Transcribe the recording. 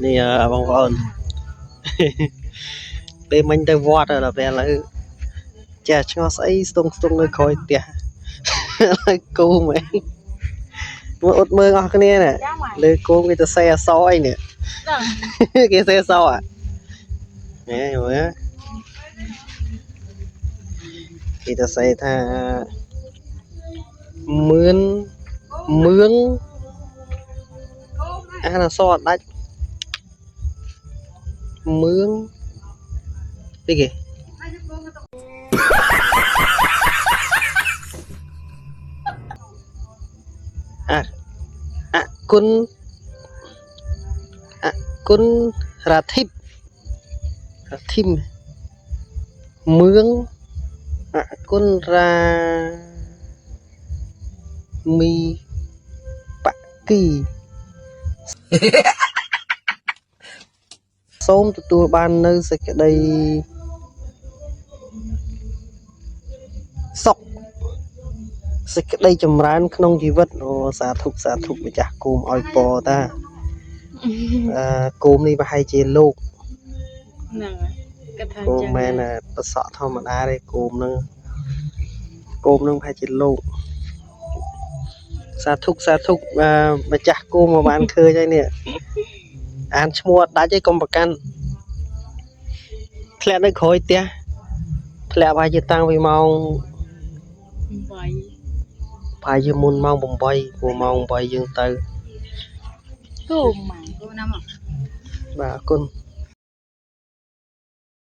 นี่บางคนពេលមិញទៅវត្តដល់ពេលឥឡូវចាឆ្ងល់ស្អីស្ទង់នៅក្រោយផ្ទះហើយគោមែនមើលអត់មើលអស់គ្នាណាលើគោគេទៅសេអសអីនេះគេសេអសហ៎នេះមើលគេទៅសេថាមឿងអានអសអត់ដាច់មឿងទីគេអគុណរាធិបមឿងអគុណរាមីបគីសូមទទួលបាននៅសេចក្តីសុខសេចក្តីចម្រើនក្នុងជីវិតអូសាធុម្ចាស់គោមឲ្យពរតាគោមនេះប្រហែលជាលោកហ្នឹងគាត់ថាគោមមែនប្រសក់ធម្មតាទេគោមនឹងប្រហែលជាលោកសាធុម្ចាស់គោមមកបានឃើញហើយនេះអានឈ្មោះអត់ដាច់ទេកុំប្រកាន់ធ្លាក់នៅក្រោយផ្ទះធ្លាក់ប្រហែលជាតាំងពីម៉ោង8ប្រហែលជាមុនម៉ោង8ព្រោះម៉ោង8យើងទៅគោម៉ាំងគោណាមកបាទអរគុណ